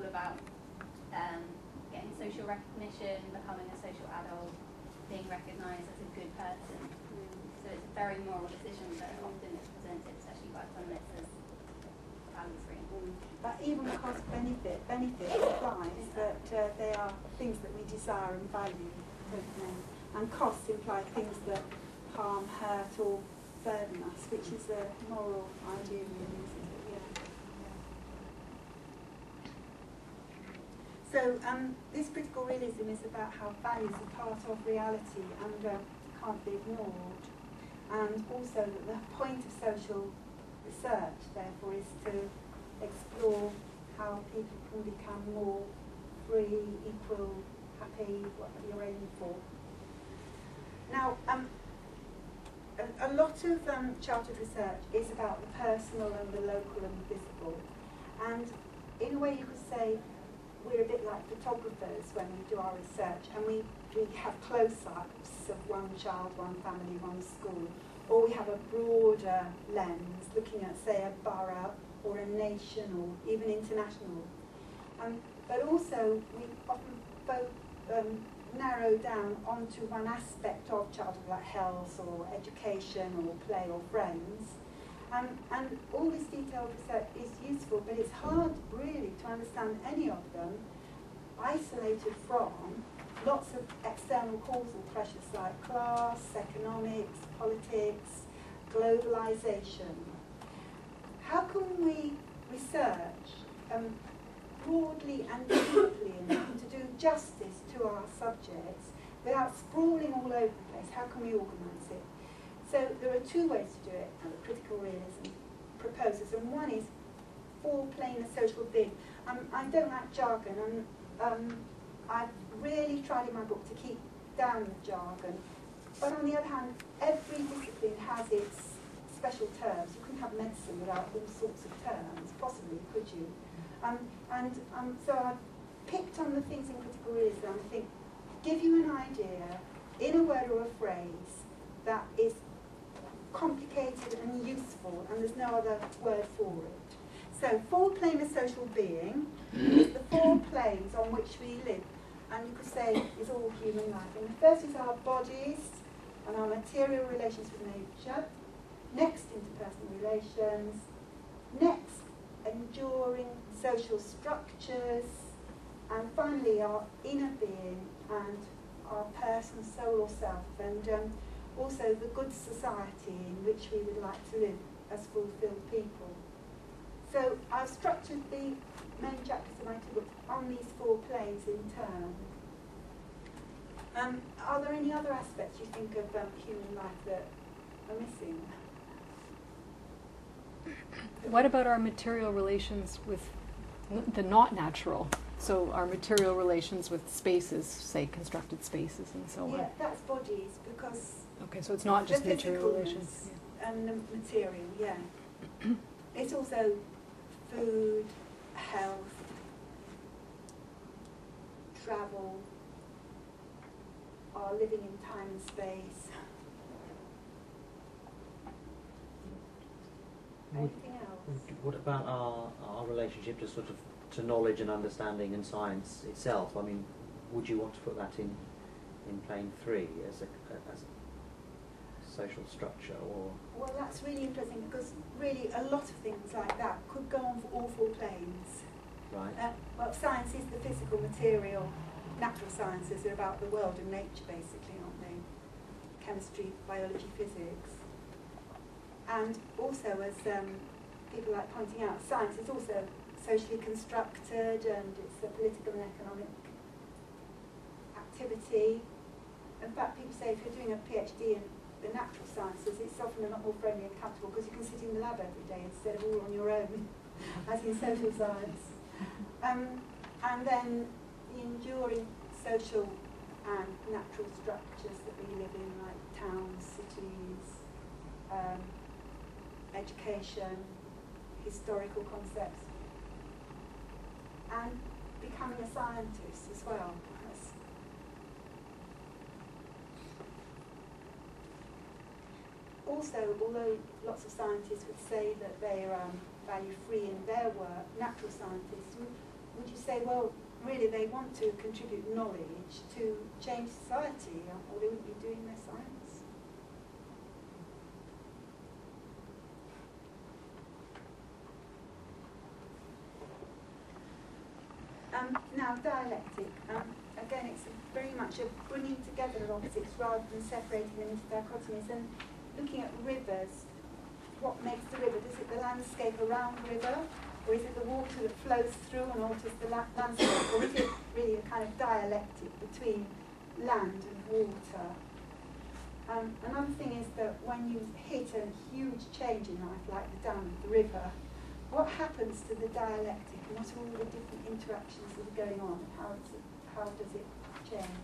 about getting social recognition, becoming a social adult, being recognised as a good person. So it's a very moral decision, but often it's presented, especially by feminists, as value-free. But even cost-benefit implies that they are things that we desire and value, don't they? And costs imply things that harm, hurt, or burden us, which is a moral idea, really, isn't it? Yeah. So this critical realism is about how values are part of reality and can't be ignored. And also that the point of social research, therefore, is to explore how people can become more free, equal, happy, whatever you're aiming for. Now, a lot of childhood research is about the personal and the local and the visible. And in a way you could say we're a bit like photographers when we do our research, and we have close-ups of one child, one family, one school, or we have a broader lens looking at, say, a borough or a nation or even international. But also we often both narrow down onto one aspect of childhood, like health or education or play or friends. And all this detailed research is useful, but it's hard really to understand any of them isolated from lots of external causal pressures like class, economics, politics, globalization. How can we research broadly and deeply enough to do justice to our subjects without sprawling all over the place? How can we organise it? So there are two ways to do it, and the critical realism proposes, and one is foreplane a social being. I don't like jargon, and I've really tried in my book to keep down the jargon, but on the other hand, every discipline has its special terms. You couldn't have medicine without all sorts of terms, possibly, could you? So I picked on the things in critical realism, I think, give you an idea, in a word or a phrase, that is complicated and useful, and there's no other word for it. So, foreplane of social being is the four planes on which we live, and you could say is all human life. And the first is our bodies and our material relations with nature. Next, interpersonal relations. Next, enduring social structures. And finally, our inner being and our person, soul or self. And also the good society in which we would like to live as fulfilled people. So I've structured the main chapters of my two books on these four planes in turn. Are there any other aspects you think of human life that are missing? What about our material relations with the not natural? So our material relations with spaces, say constructed spaces and so on. Yeah, that's bodies, because... Okay, so it's not just material relations. And the material, yeah. It's also food, health, travel, our living in time and space. Anything else? What about our relationship to sort of to knowledge and understanding and science itself? I mean, would you want to put that in plane 3 as a social structure, or? Well, that's really interesting, because really a lot of things like that could go on for all four planes. Right. Well, science is the physical, material, natural sciences are about the world and nature, basically, aren't they? Chemistry, biology, physics. And also, as people like pointing out, science is also socially constructed, and it's a political and economic activity. In fact, people say if you're doing a PhD in the natural sciences, it's often a lot more friendly and comfortable because you can sit in the lab every day instead of all on your own, as in social science. And then the enduring social and natural structures that we live in, like towns, cities, education, historical concepts, and becoming a scientist as well. Also, although lots of scientists would say that they are value-free in their work, natural scientists, would you say, well, really they want to contribute knowledge to change society, or they wouldn't be doing their science. Now, dialectic. Again, it's very much a bringing together of opposites rather than separating them into dichotomies. And looking at rivers, what makes the river? Is it the landscape around the river? Or is it the water that flows through and alters the landscape? Or is it really a kind of dialectic between land and water? Another thing is that when you hit a huge change in life, like the dam of the river, what happens to the dialectic and what are all the different interactions that are going on? How does it change?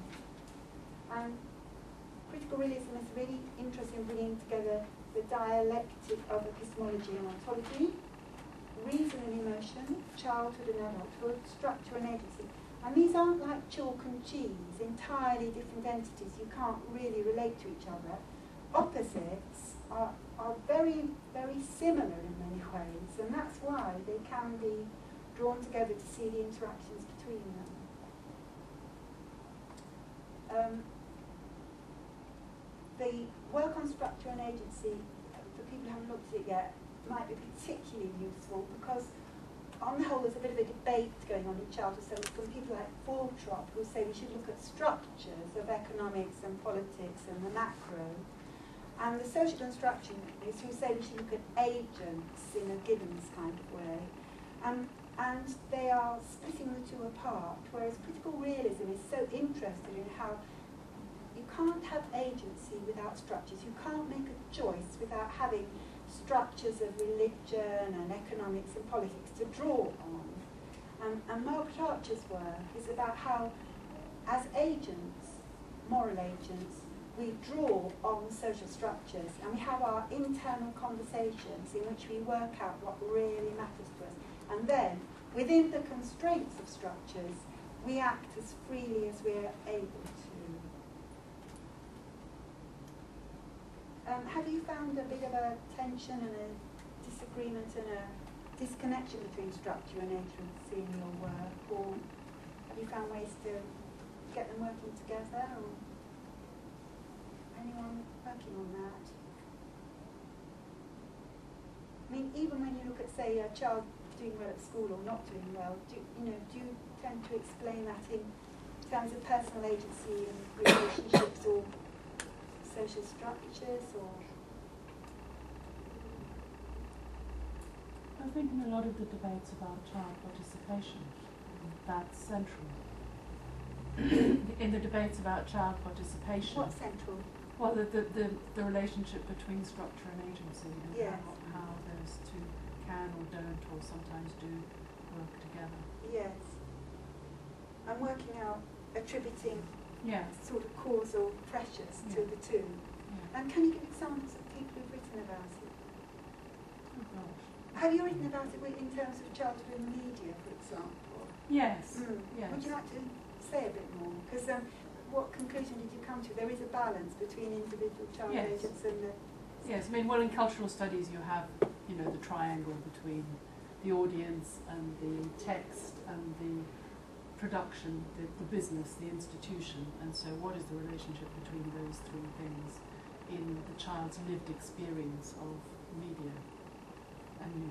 Critical realism is really interested in bringing together the dialectic of epistemology and ontology, reason and emotion, childhood and adulthood, structure and agency. And these aren't like chalk and cheese, entirely different entities. You can't really relate to each other. Opposites are very, very similar in many ways, and that's why they can be drawn together to see the interactions between them. The work on structure and agency, for people who haven't looked at it yet, might be particularly useful because on the whole there's a bit of a debate going on in childhood studies from people like Fortrop who say we should look at structures of economics and politics and the macro, and the social constructionists who say we should look at agents in a Gibbons kind of way. And they are splitting the two apart, whereas critical realism is so interested in how you can't have agency without structures. You can't make a choice without having structures of religion and economics and politics to draw on. And Margaret Archer's work is about how, as agents, moral agents, we draw on social structures and we have our internal conversations in which we work out what really matters to us. And then, within the constraints of structures, we act as freely as we're able to. Have you found a bit of a tension and a disagreement and a disconnection between structure and agency in your work, or have you found ways to get them working together, or anyone working on that? I mean, even when you look at, say, a child doing well at school or not doing well, do you tend to explain that in terms of personal agency and relationships or social structures, or? I think in a lot of the debates about child participation, that's central. In the debates about child participation. What's central? Well, the relationship between structure and agency, and yes. how those two can or don't or sometimes do work together. Yes. And working out, attributing yes. sort of causal pressures to the two. Yeah. And can you give examples of people who've written about it? Oh gosh. Have you written about it in terms of childhood in media, for example? Yes. Yes. Would you like to say a bit more? Because what conclusion did you come to? There is a balance between individual child Yes. agents and the... Yes, I mean, well, in cultural studies you have, the triangle between the audience and the text and the production, the business, the institution, and so what is the relationship between those three things in the child's lived experience of media? And you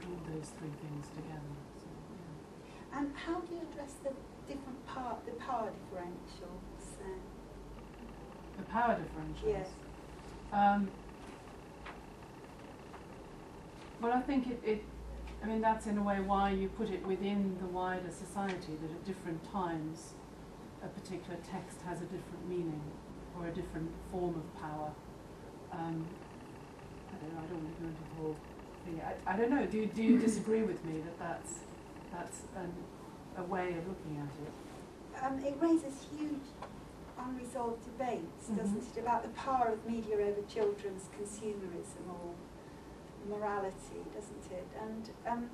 draw those three things together. So, yeah. And how do you address the power differentials? The power differentials? Yes. Well, I think that's in a way why you put it within the wider society, that at different times a particular text has a different meaning or a different form of power. I don't know, I don't want to go into the whole thing. I don't know, do you disagree with me that that's a way of looking at it? It raises huge unresolved debates, doesn't it, about the power of media over children's consumerism or morality, doesn't it? And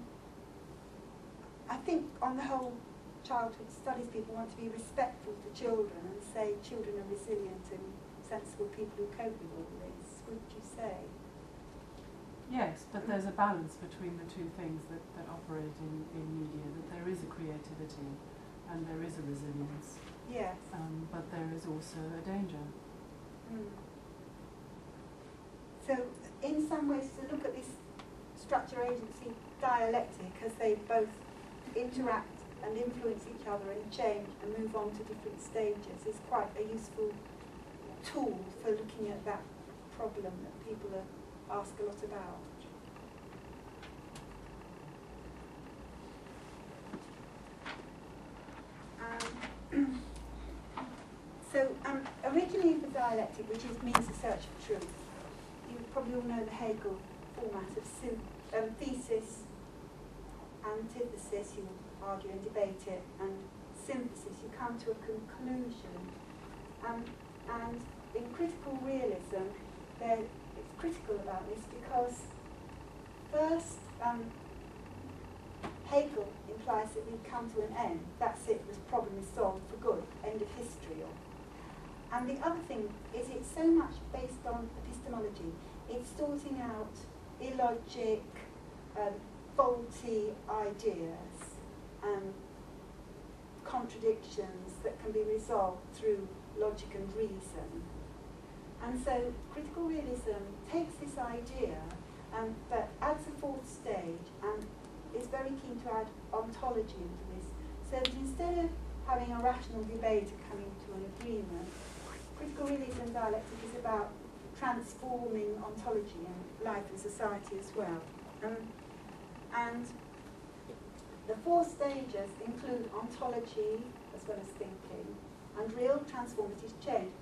I think on the whole, childhood studies people want to be respectful to children and say children are resilient and sensible people who cope with all this, wouldn't you say? Yes, but there's a balance between the two things that operate in media, that there is a creativity and there is a resilience, Yes. but there is also a danger. Mm. So, in some ways, to look at this structure agency dialectic as they both interact and influence each other and change and move on to different stages is quite a useful tool for looking at that problem that people ask a lot about. Originally the dialectic, which means the search for truth, you probably all know the Hegel format of thesis, antithesis, you argue and debate it, and synthesis, you come to a conclusion. And in critical realism, it's critical about this because first, Hegel implies that we've come to an end. That's it, this problem is solved for good, end of history. And the other thing is it's so much based on epistemology. It's sorting out illogic, faulty ideas, contradictions that can be resolved through logic and reason. And so critical realism takes this idea but adds a fourth stage and is very keen to add ontology into this. So that instead of having a rational debate and coming to an agreement, critical realism dialectic is about transforming ontology and life and society as well. And the four stages include ontology as well as thinking and real transformative change.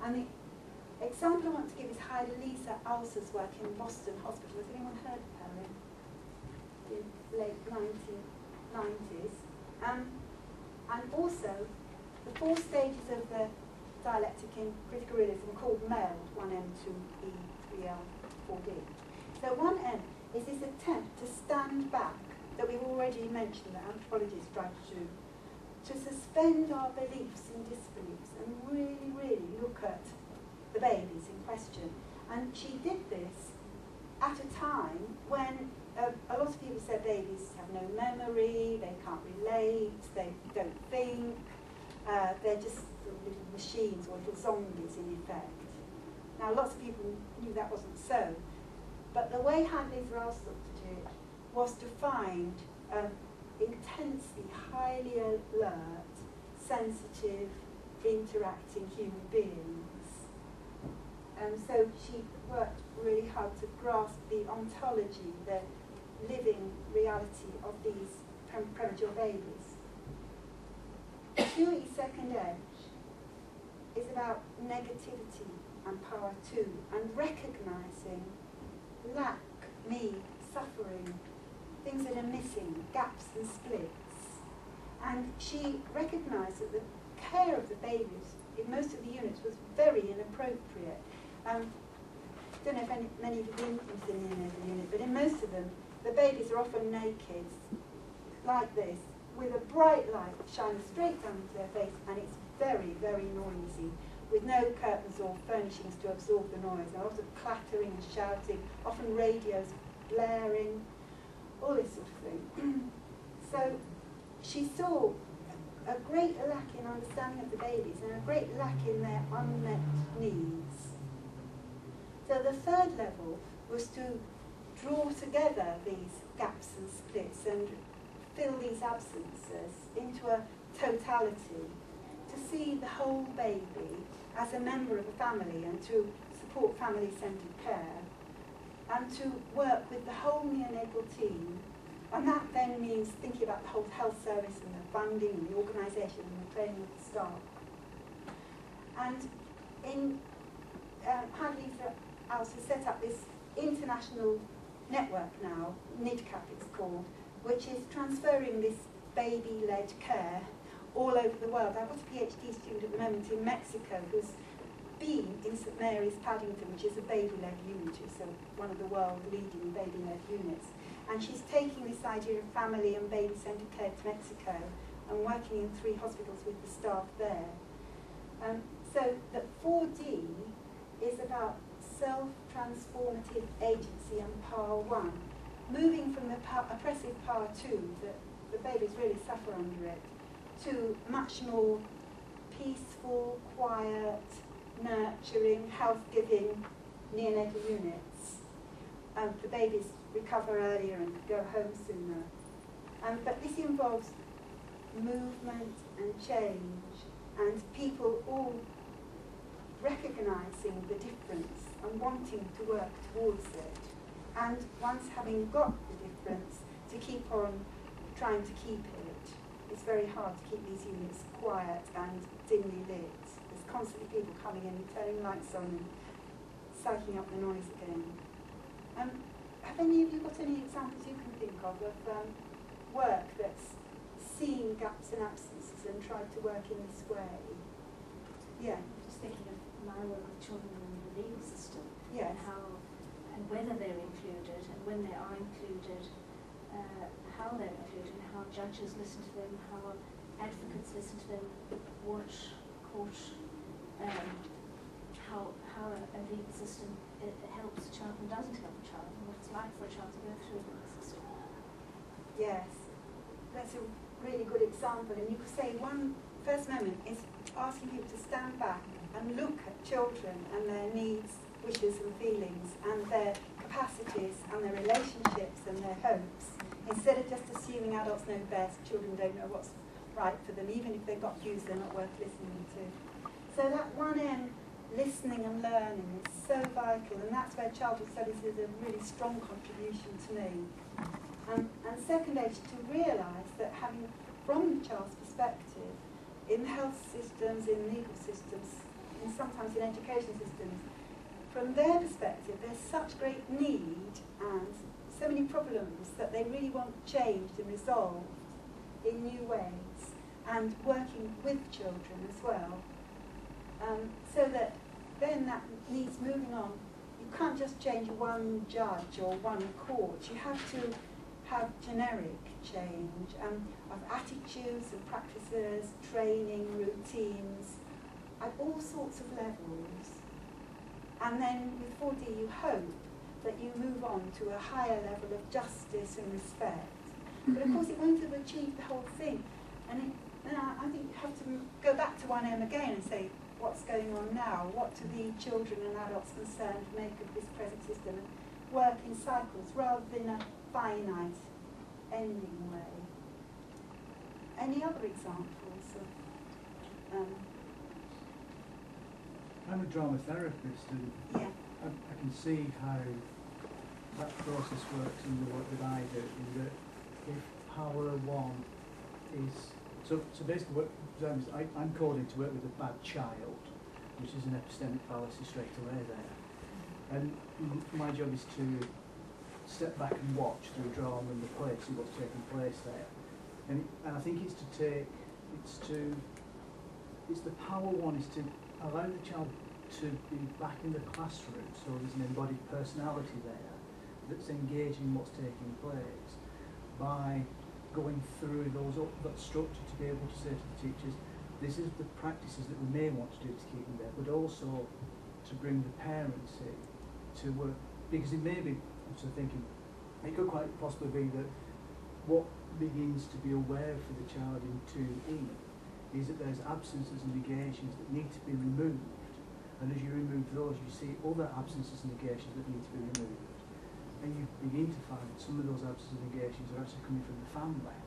And the example I want to give is Heidelisa Alser's work in Boston Hospital. Has anyone heard of her in the late 1990s? And also, the four stages of the dialectic in critical realism are called MELD, 1M, 2E, 3L, 4D. So 1M is this attempt to stand back, that we've already mentioned that anthropologists try to do, to suspend our beliefs and disbeliefs and really, really look at the babies in question. And she did this at a time when a lot of people said babies have no memory, they can't relate, they don't think, they're just little machines or little zombies in effect. Now lots of people knew that wasn't so, but the way Heidelisa Alser looked at it was to find intensely, highly alert, sensitive, interacting human beings. And so she worked really hard to grasp the ontology, the living reality of these premature babies. Dewey's second edge is about negativity and power too, and recognising lack, need, suffering, things that are missing, gaps and splits. And she recognised that the care of the babies in most of the units was very inappropriate. I don't know if many of you have been into the neonatal unit, but in most of them, the babies are often naked, like this, with a bright light shining straight down into their face, and it's very, very noisy, with no curtains or furnishings to absorb the noise, and a lot of clattering and shouting, often radios blaring, all this sort of thing. So she saw a great lack in understanding of the babies and a great lack in their unmet needs. So the third level was to draw together these gaps and splits and fill these absences into a totality, to see the whole baby as a member of a family and to support family-centred care, and to work with the whole neonatal team. And that then means thinking about the whole health service and the funding and the organisation and the training of the staff. And in Heidelisa Alser set up this international network now, NIDCAP it's called, which is transferring this baby-led care all over the world. I've got a PhD student at the moment in Mexico who's been in St Mary's Paddington, which is a baby-led unit, it's one of the world's leading baby-led units. And she's taking this idea of family and baby-centred care to Mexico and working in 3 hospitals with the staff there. So that 4D is about self-transformative agency and power 1, moving from the oppressive power 2, that the babies really suffer under it, to much more peaceful, quiet, nurturing, health-giving neonatal units. The babies recover earlier and go home sooner. But this involves movement and change, and people all recognising the difference and wanting to work towards it. And once having got the difference, to keep on trying to keep it. It's very hard to keep these units quiet and dimly lit. There's constantly people coming in and turning lights on and psyching up the noise again. Have any of you got any examples you can think of work that's seen gaps and absences and tried to work in this way? Yeah. Just thinking of my work with children in the legal system, Yes. and how and whether they're included, and when they are included, how they're included, and how judges listen to them, how advocates listen to them, what court, how a legal system helps a child and doesn't help a child, and what it's like for a child to go through the legal system. Yes, that's a really good example. And you could say one first moment is asking people to stand back and look at children and their needs, wishes and feelings and their capacities and their relationships and their hopes, instead of just assuming adults know best, children don't know what's right for them, even if they've got views they're not worth listening to. So that 1M, listening and learning, is so vital, and that's where childhood studies is a really strong contribution to me. And second age, to realise that having, from the child's perspective, in health systems, in legal systems, and sometimes in education systems, from their perspective, there's such great need and so many problems that they really want changed and resolved in new ways, and working with children as well. So that then that needs moving on. You can't just change one judge or one court. You have to have generic change of attitudes and practices, training, routines, at all sorts of levels. And then with 4D you hope that you move on to a higher level of justice and respect. But of course it won't have achieved the whole thing. And I think you have to go back to 1M again and say, what's going on now? What do the children and adults concerned make of this present system? And work in cycles rather than a finite ending way. Any other examples of... I'm a drama therapist, and yeah. I can see how that process works in the work that I do, in that if power one is... So basically what I'm called in to work with a bad child, which is an epistemic fallacy straight away there. And my job is to step back and watch through drama and the play, see what's taking place there. And I think it's the power one is to allow the child to be back in the classroom, so there's an embodied personality there that's engaging what's taking place by going through that structure to be able to say to the teachers, this is the practices that we may want to do to keep them there, but also to bring the parents in to work, because it may be, I'm sort of thinking, it could quite possibly be that what begins to be aware for the child in 2E is that there's absences and negations that need to be removed, and as you remove those you see other absences and negations that need to be removed, and you begin to find that some of those absences and negations are actually coming from the family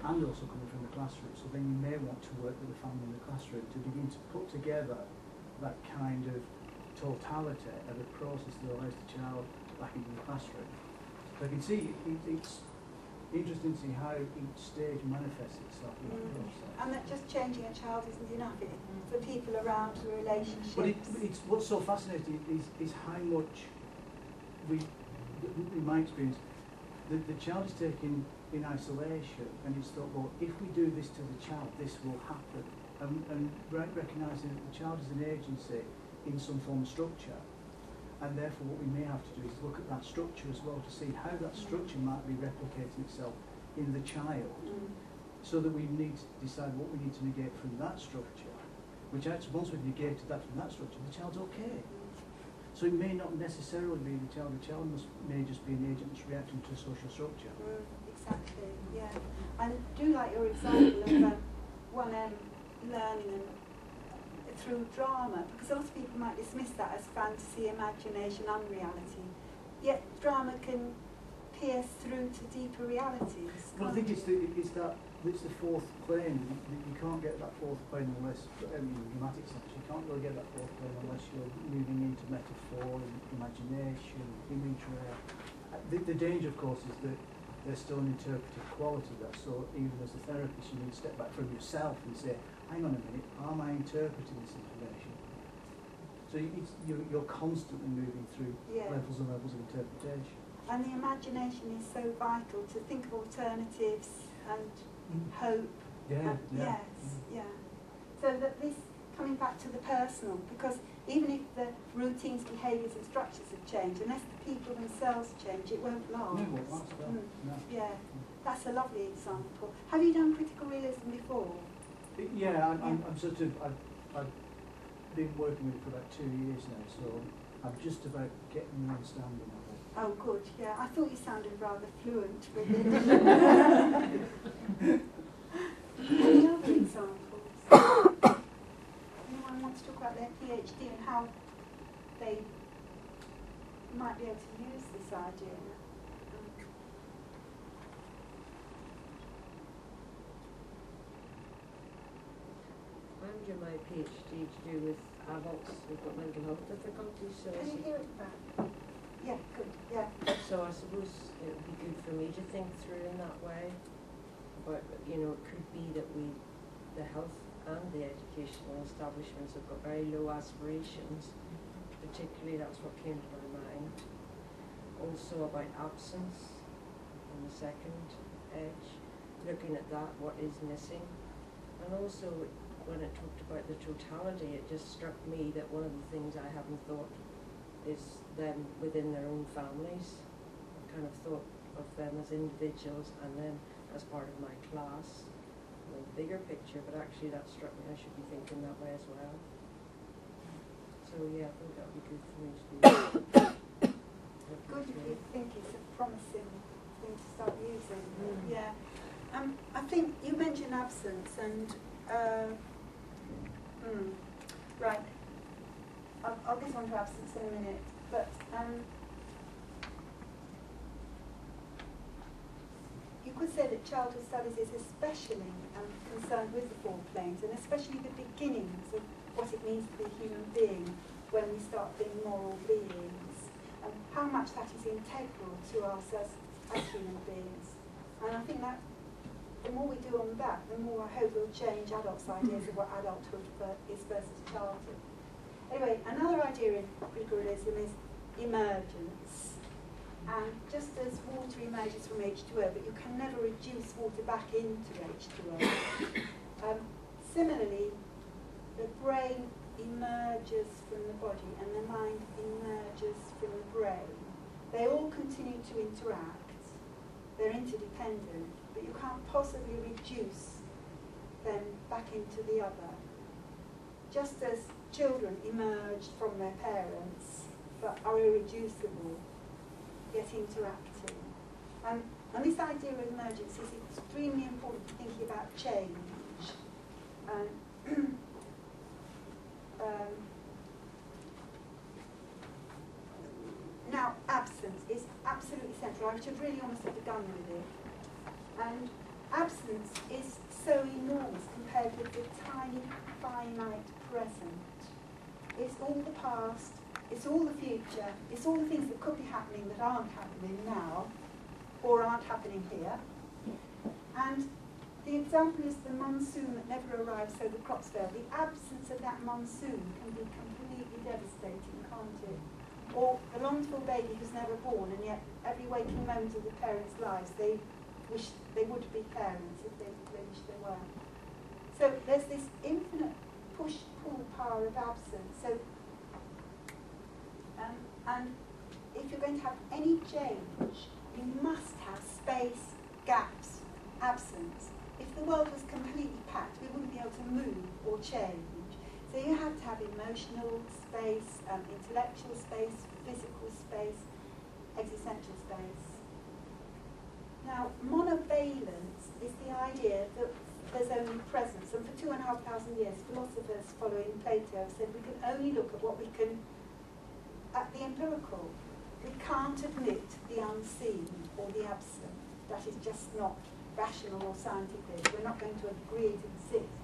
and also coming from the classroom, so then you may want to work with the family in the classroom to begin to put together that kind of totality of a process that allows the child back into the classroom. So I can see it's interesting to see how each stage manifests itself in that process. And that just changing a child isn't enough for people around the relationships. But it's what's so fascinating is how much in my experience, the child is taken in isolation, and it's thought, well, if we do this to the child, this will happen. And recognising that the child is an agency in some form of structure, and therefore what we may have to do is look at that structure as well to see how that structure might be replicating itself in the child, so that we need to decide what we need to negate from that structure, which actually, once we've negated that from that structure, the child's okay. So it may not necessarily be the child. The child may just be an agent that's reacting to social structure. Exactly, yeah. And do like your example of learning and through drama, because a lot of people might dismiss that as fantasy, imagination, unreality. Yet drama can pierce through to deeper realities. Well, I think it's the fourth plane. You can't get that fourth plane unless, in the dramatic sense, you can't really get that fourth plane unless you're moving into metaphor, imagination, imagery. The danger, of course, is that there's still an interpretive quality there. So even as a therapist, you need to step back from yourself and say, hang on a minute, am I interpreting this information? So you're constantly moving through levels and levels of interpretation. And the imagination is so vital to think of alternatives and hope. So that this, coming back to the personal, because even if the routines, behaviours and structures have changed, unless the people themselves change, it won't last. No, it won't last. No. Yeah, that's a lovely example. Have you done critical realism before? Yeah, I'm sort of, I've been working with it for about 2 years now, so I'm just about getting an understanding of it. Oh, good, yeah. I thought you sounded rather fluent with it. Any other examples? Anyone wants to talk about their PhD and how they might be able to use this idea? I'm doing my PhD to do with adults who've got mental health difficulties. So Can you hear it back? Yeah, good, yeah. So I suppose it would be good for me to think through in that way. But, you know, it could be that the health and the educational establishments have got very low aspirations. Particularly, that's what came to my mind. Also about absence on the second edge, looking at that, what is missing. And also, when it talked about the totality, it just struck me that one of the things I haven't thought is them within their own families. I kind of thought of them as individuals and then as part of my class, the bigger picture, but actually that struck me, I should be thinking that way as well. So yeah, I think that would be good for me to do. Good if you think it's a promising thing to start using. Yeah. I think you mentioned absence and right. I'll get on to absence in a minute, but you could say that childhood studies is especially concerned with the four planes, and especially the beginnings of what it means to be a human being when we start being moral beings, and how much that is integral to us as human beings. And I think that the more we do on that, the more I hope we'll change adults' ideas of what adulthood is versus childhood. Anyway, another idea in critical realism is emergence. And just as water emerges from H2O, but you can never reduce water back into H2O. Similarly, the brain emerges from the body and the mind emerges from the brain. They all continue to interact. They're interdependent, but you can't possibly reduce them back into the other. Just as children emerge from their parents, but are irreducible, yet interacting. And this idea of emergence is extremely important for thinking about change. Now, absence is absolutely central. I should really almost have begun with it. And absence is so enormous compared with the tiny, finite present. It's all the past, it's all the future, it's all the things that could be happening that aren't happening now, or aren't happening here. And the example is the monsoon that never arrives, so the crops fail. The absence of that monsoon can be completely devastating, can't it? Or the longed-for baby who's never born, and yet every waking moment of the parents' lives, they wish they would be parents if they wish they were. So there's this infinite push-pull power of absence. So, and if you're going to have any change, you must have space, gaps, absence. If the world was completely packed, we wouldn't be able to move or change. So you have to have emotional space, intellectual space, physical space, existential space. Now, monovalence is the idea that there's only presence, and for 2,500 years, philosophers following Plato said we can only look at what we can, at the empirical. We can't admit the unseen or the absent. That is just not rational or scientific. We're not going to agree it exists.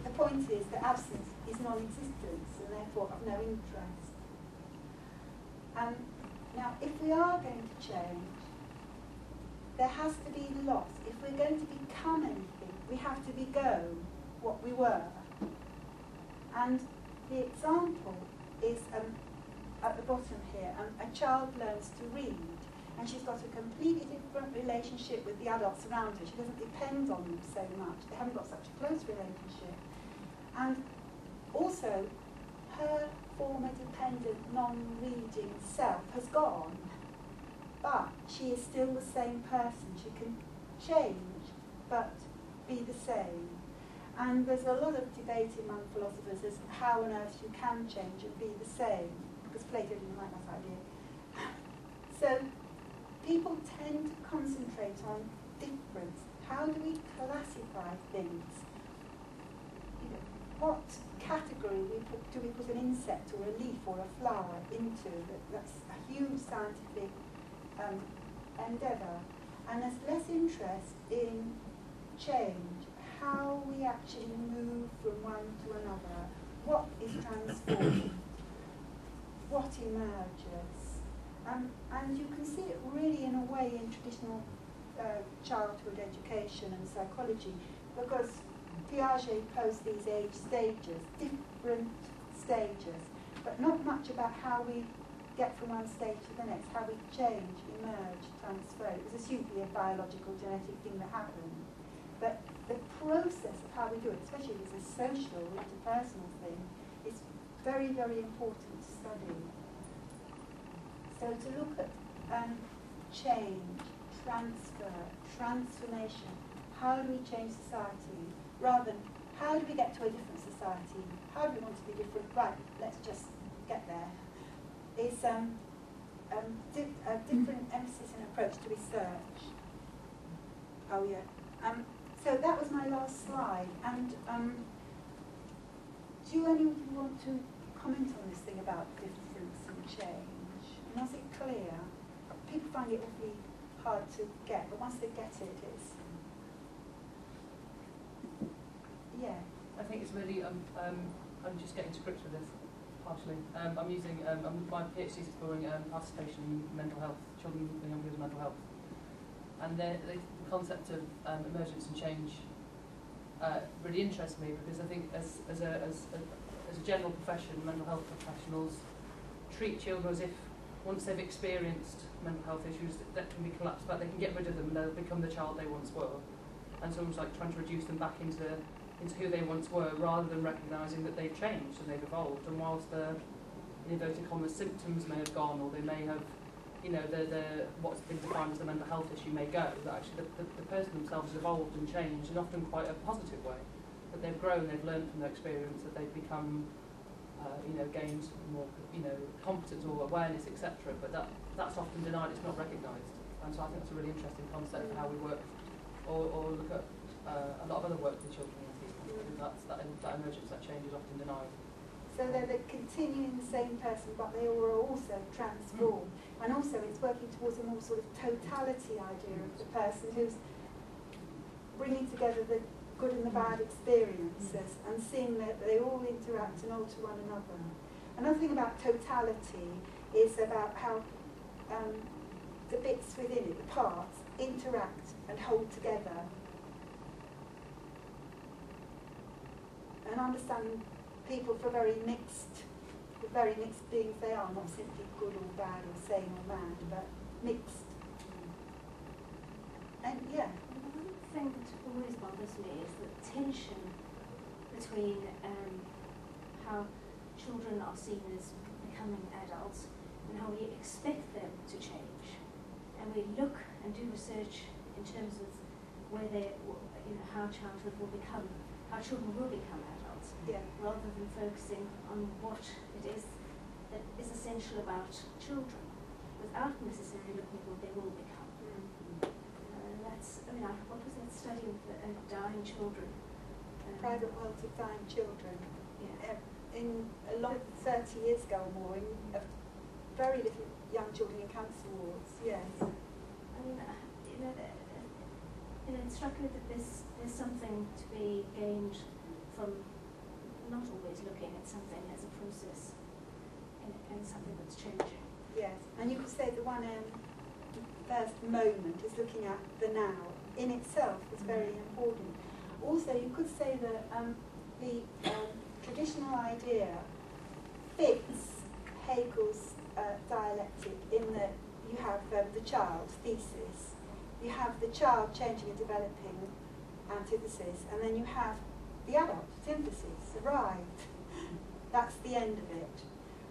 The point is that absence is non-existence and therefore of no interest. Now, if we are going to change, there has to be loss. If we're going to become anything, we have to be-go what we were. And the example is at the bottom here. A child learns to read, and she's got a completely different relationship with the adults around her. She doesn't depend on them so much. They haven't got such a close relationship. And also, her former dependent, non-reading self has gone, but she is still the same person. She can change, but be the same. And there's a lot of debate among philosophers as to how on earth you can change and be the same, because Plato didn't like that idea. So people tend to concentrate on difference. How do we classify things? You know, what category do we put an insect or a leaf or a flower into? That's a huge scientific endeavour. And there's less interest in change, how we actually move from one to another, what is transformed, what emerges. And you can see it really in a way in traditional childhood education and psychology, because Piaget posed these age stages, different stages, but not much about how we get from one stage to the next, how we change, emerge, transfer. It was assumed to be a biological, genetic thing that happened. But the process of how we do it, especially if it's a social, interpersonal thing, is very, very important to study. So to look at change, transfer, transformation, how do we change society, rather than how do we get to a different society, how do we want to be different, right, let's just get there, is a different emphasis and approach to research. Oh yeah. So that was my last slide, and do anyone want to comment on this thing about difference and change? And was it clear? People find it awfully hard to get, but once they get it, it's... Yeah. I think it's really, I'm just getting to grips with this, partially. I'm using, my PhD is exploring participation in mental health, children and young people's mental health. And the concept of emergence and change really interests me, because I think as a general profession, mental health professionals treat children as if once they've experienced mental health issues that can be collapsed back, they can get rid of them and they'll become the child they once were. And so it's like trying to reduce them back into who they once were, rather than recognising that they've changed and they've evolved. And whilst the, in inverted commas, symptoms may have gone, or they may have, you know, the what's been defined as the mental health issue may go, that actually the person themselves has evolved and changed in often quite a positive way. That they've grown, they've learned from their experience, that they've become, gained more, competence or awareness, etc. But that's often denied, it's not recognised. And so I think that's a really interesting concept for how we work, or look at a lot of other work with children and people. That emergence, that change is often denied. So they're continuing the same person, but they are also transformed. And also it's working towards a more sort of totality idea of the person who's bringing together the good and the bad experiences and seeing that they all interact and alter one another. Another thing about totality is about how the bits within it, the parts, interact and hold together. And understanding people for very mixed beings they are, not simply good or bad or sane or mad, but mixed. And yeah. One thing that always bothers me is the tension between how children are seen as becoming adults and how we expect them to change. And we look and do research in terms of where they, how children will become adults, Yeah. rather than focusing on what it is that is essential about children, without necessarily looking at what they will become. What was that study of dying children? Private Worlds of Dying Children. Yeah. In a lot, 30 years ago or more, very little young children in cancer wards. Yes. I mean, it struck me that there's something to be gained from not always looking at something as a process and something that's changing. Yes, and you could say the one first moment is looking at the now in itself is very important. Also, you could say that the traditional idea fits Hegel's dialectic in that you have the child thesis, you have the child changing and developing antithesis, and then you have the adult synthesis, arrived. That's the end of it.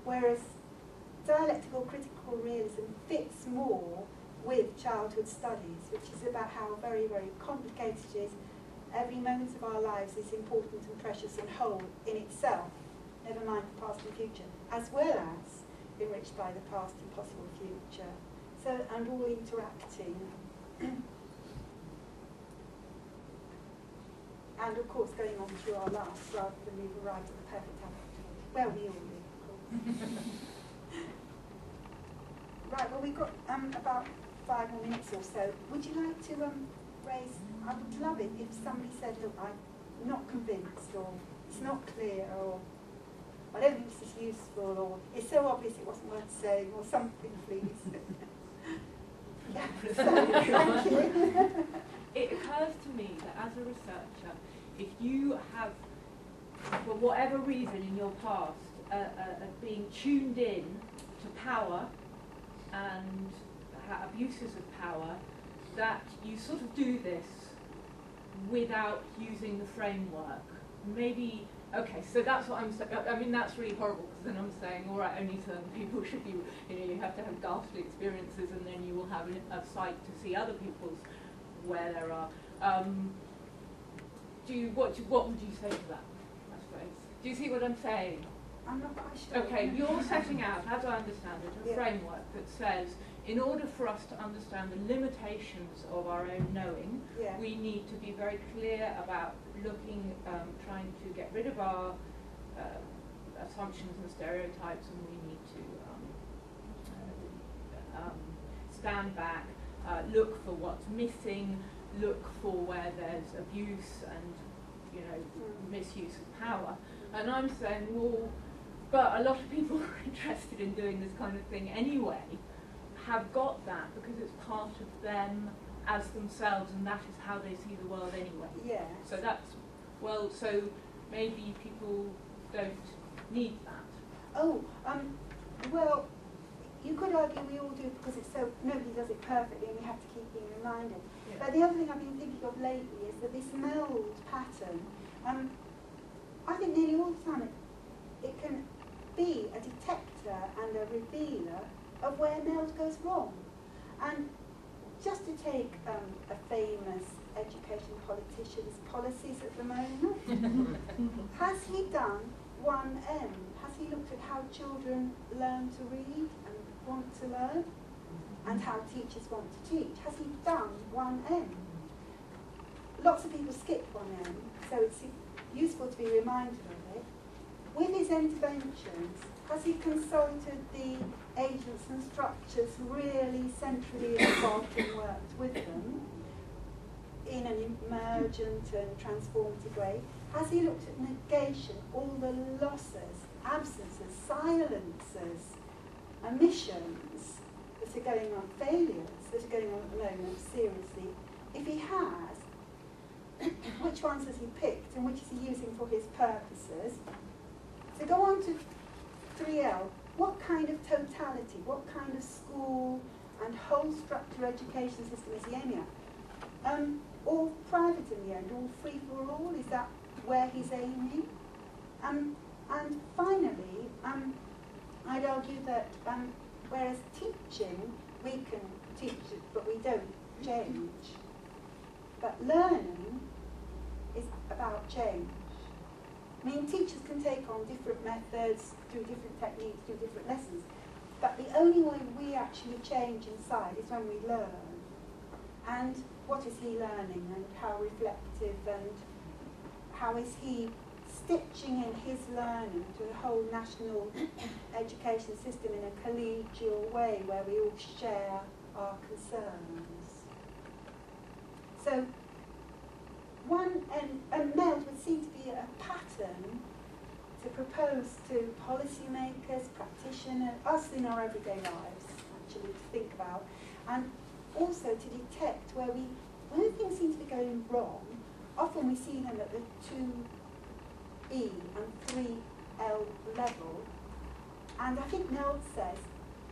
Whereas dialectical critical realism fits more with childhood studies, which is about how very, very complicated it is. Every moment of our lives is important and precious and whole in itself, never mind the past and future, as well as enriched by the past and possible future. So, and all interacting. And of course going on through our lives rather than we've arrived at the perfect adult. Well, we all do, of course. Right, well, we've got about 5 more minutes or so. Would you like to raise, I would love it if somebody said, look, I'm not convinced, or it's not clear, or I don't think this is useful, or it's so obvious it wasn't worth saying, or something, please. Yeah, so, thank you. It occurs to me that as a researcher, if you have, for whatever reason in your past, being tuned in to power and abuses of power, that you sort of do this without using the framework. Maybe, okay, so that's what I'm saying. I mean, that's really horrible, because then I'm saying, all right, only certain people should be, you have to have ghastly experiences, and then you will have a sight to see other people's where there are. What would you say to that, I suppose? Do you see what I'm saying? I'm not quite sure. Okay, you're setting out, as I understand it, a framework that says, in order for us to understand the limitations of our own knowing, we need to be very clear about looking, trying to get rid of our assumptions and stereotypes, and we need to stand back, look for what's missing, look for where there's abuse and, misuse of power. And I'm saying, well, but a lot of people who are interested in doing this kind of thing anyway have got that because it's part of them as themselves, and that is how they see the world anyway. Yeah. So that's, well, so maybe people don't need that. Oh, well, you could argue we all do because it's so, nobody does it perfectly and we have to keep being reminded. Yeah. But the other thing I've been thinking of lately is that this meld pattern, I think nearly all the time it can be a detector and a revealer of where meld goes wrong. And just to take a famous education politician's policies at the moment, has he done 1M? Has he looked at how children learn to read and want to learn, and how teachers want to teach? Has he done 1M? Lots of people skip 1M, so it's useful to be reminded of it. With his interventions, has he consulted the agents and structures really centrally involved and worked with them in an emergent and transformative way? Has he looked at negation, all the losses, absences, silences, omissions that are going on, failures that are going on at the moment, seriously? If he has, which ones has he picked and which is he using for his purposes? So go on to 3L. What kind of totality, what kind of school and whole structure education system is he aiming at? All private in the end, all free for all? Is that where he's aiming? And finally, I'd argue that whereas teaching, we can teach it, but we don't change. But learning, about change. I mean, teachers can take on different methods, do different techniques, do different lessons, but the only way we actually change inside is when we learn. And what is he learning, and how reflective, and how is he stitching in his learning to the whole national education system in a collegial way where we all share our concerns. So MELD would seem to be a pattern to propose to policymakers, practitioners, us in our everyday lives, actually, to think about, and also to detect where when things seem to be going wrong, often we see them at the 2E and 3L level, and I think MELD says,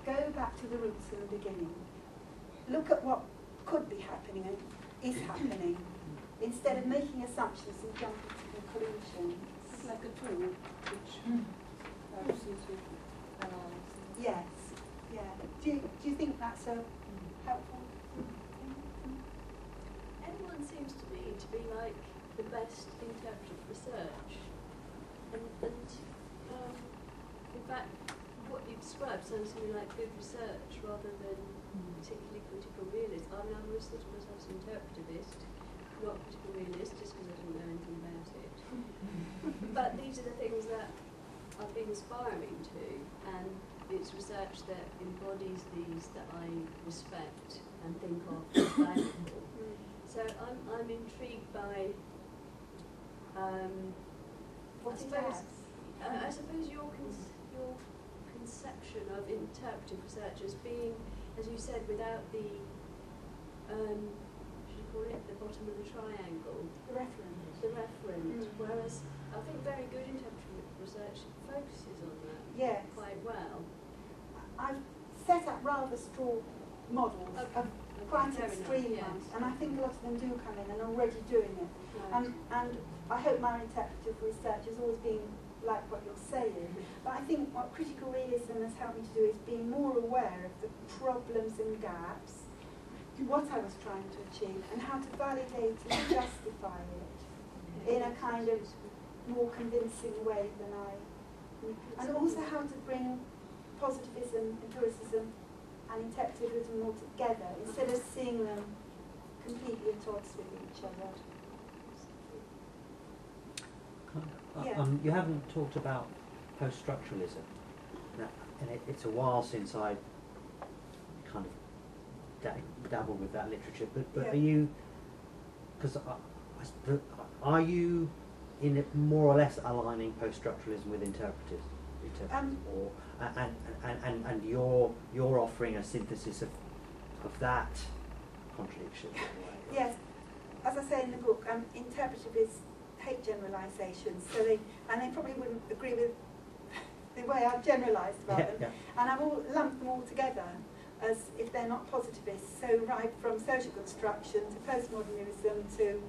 go back to the roots in the beginning. Look at what could be happening and is happening, instead of making assumptions and jumping to conclusions. It's like a tool which helps you to analyse. Yes, yeah. Do you think that's a helpful? Everyone seems to be like the best interpretive research, and in fact, what you described sounds to me like good research rather than particularly critical realist. I mean, I always thought of myself as an interpretivist, not critical realist, just because I didn't know anything about it. But these are the things that I've been aspiring to, and it's research that embodies these that I respect and think of as valuable. So I'm intrigued by I suppose your conception of interpretive research as being, as you said, without the should you call it the bottom of the triangle? The reference. The referent. Whereas I think very good interpretive research focuses on that quite well. I've set up rather straw models of quite extreme ones, and I think a lot of them do come in and are already doing it. Right. And I hope my interpretive research has always been like what you're saying. But I think what critical realism has helped me to do is be more aware of the problems and gaps, what I was trying to achieve, and how to validate and justify it in a kind of more convincing way than and also how to bring positivism, empiricism, and interpretivism all together instead of seeing them completely at odds with each other. You haven't talked about post-structuralism, and it's a while since I kind of dabbled with that literature. But are you? Because are you in it more or less aligning post-structuralism with interpretism, or and you're offering a synthesis of that contradiction? In a way? Yes, as I say in the book, interpretivists hate generalisations, so they probably wouldn't agree with the way I've generalised about them, and I've all lumped them all together as if they're not positivists. So right from social construction to postmodernism to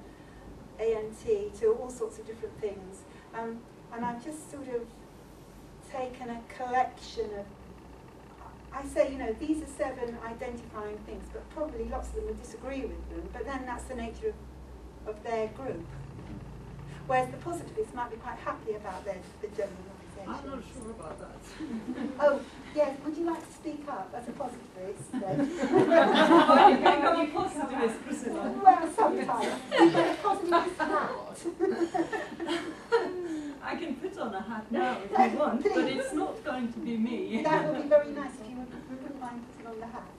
ANT to all sorts of different things, and I've just sort of taken a collection of. I say, these are 7 identifying things, but probably lots of them will disagree with them. But then that's the nature of their group. Whereas the positivists might be quite happy about the generalisation. I'm not sure about that. Oh, yes. Would you like to speak up as a positivist then? You become a positivist, Priscilla. Well, sometimes. You wear a positivist hat. I can put on a hat now if you want, but it's not going to be me. That would be very nice if you wouldn't mind putting on the hat.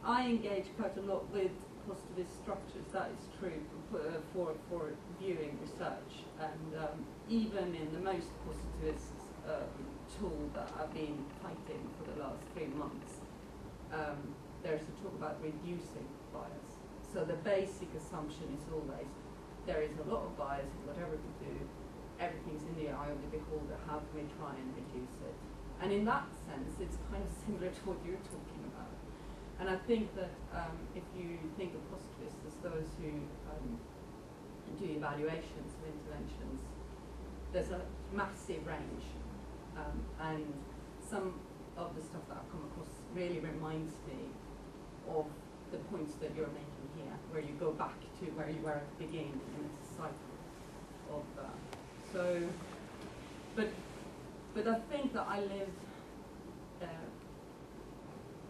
I engage quite a lot with positivist structures, that is true, for viewing research, and even in the most positivist tool that I've been fighting for the last 3 months, there's a talk about reducing bias. So the basic assumption is always there is a lot of bias in whatever we do, everything's in the eye of the beholder, how can we try and reduce it? And in that sense, it's kind of similar to what you're talking about. And I think that if you think of positivists as those who do evaluations of interventions, there's a massive range. And some of the stuff that I've come across really reminds me of the points that you're making here, where you go back to where you were at the beginning, in a cycle of that. So, but I think that I live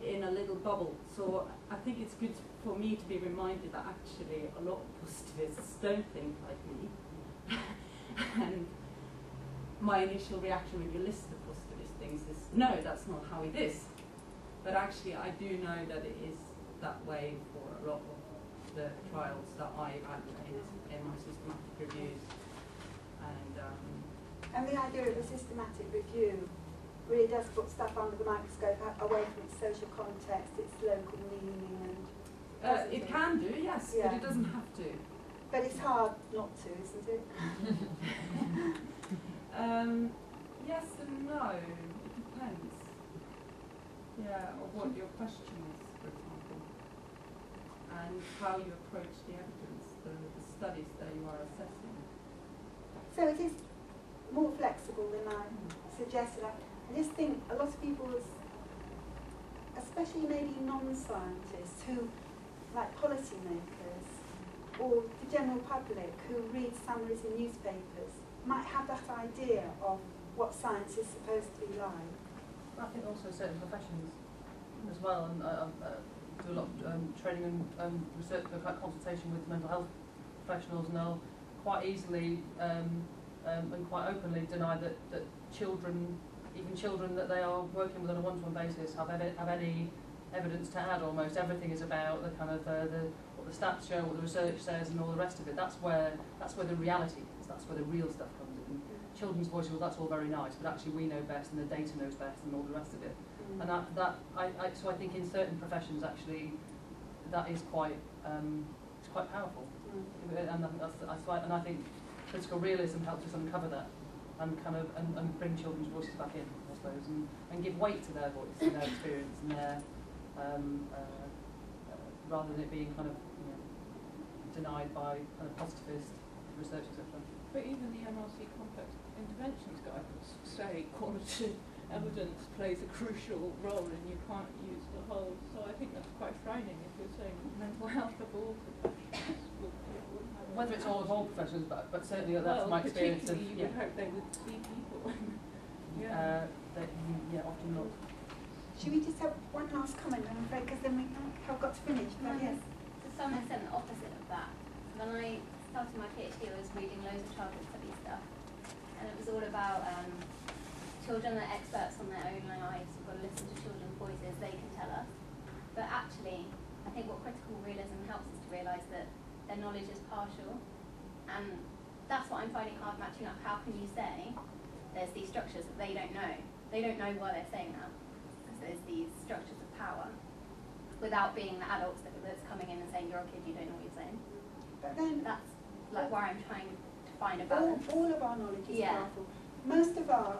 in a little bubble. So I think it's good for me to be reminded that actually a lot of positivists don't think like me. And my initial reaction when you listen to positivist things is, no, that's not how it is. But actually I do know that it is that way for a lot of the trials that I evaluate in my systematic reviews. And the idea of a systematic review really does put stuff under the microscope away from its social context, its local meaning, and it can do, yes, yeah. but it doesn't have to. But it's hard not to, isn't it? Yes and no. It depends. Yeah, or what your question is, for example, and how you approach the evidence, the studies that you are assessing. So it is more flexible than I suggested. I just think a lot of people, especially maybe non-scientists who, like policymakers, or the general public who read summaries in newspapers, might have that idea of what science is supposed to be like. I think also certain professions as well, and I do a lot of training and research, consultation with mental health professionals, and they'll quite easily and quite openly deny that children, even children that they are working with on a one-to-one basis, have any evidence to add. Almost everything is about the kind of what the stats show, what the research says, and all the rest of it. That's where the reality is. That's where the real stuff comes in. Children's voices, well, that's all very nice, but actually we know best, and the data knows best, and all the rest of it. And so I think in certain professions actually that is quite it's quite powerful. And I think political realism helps us uncover that and kind of and bring children's voices back in, I suppose, and give weight to their voice and their experience and their rather than it being kind of denied by kind of positivist research, etc. But even the MRC complex interventions guidance say qualitative evidence plays a crucial role and you can't use the whole. So I think that's quite frightening if you're saying mental health of all professions. Whether it's all professions, but certainly that's my experience. Particularly you would hope they would see people. Often not. Should we just have one last comment, I'm afraid, because then we have got to finish. But yes. To some extent, the opposite of that. When I started my PhD, I was reading loads of childhood study stuff, and it was all about children are experts on their own lives. You've got to listen to children's voices; they can tell us. But actually, I think what critical realism helps us to realise that their knowledge is partial, and that's what I'm finding hard matching up. How can you say there's these structures that they don't know? They don't know why they're saying that, because there's these structures of power, without being the adults that's coming in and saying, you're a kid, you don't know what you're saying. But then that's like where I'm trying to find a balance. All of our knowledge is powerful. Most of our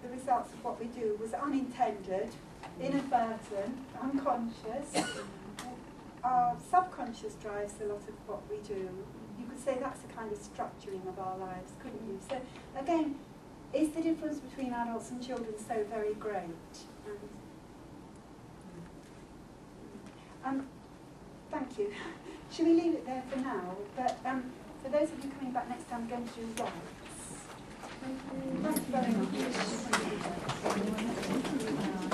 the results of what we do was unintended, inadvertent, unconscious. Our subconscious drives a lot of what we do. You could say that's a kind of structuring of our lives, couldn't you? So again, is the difference between adults and children so very great? Thank you. Should we leave it there for now? But for those of you coming back next time, I'm going to do rights. Thank you very much.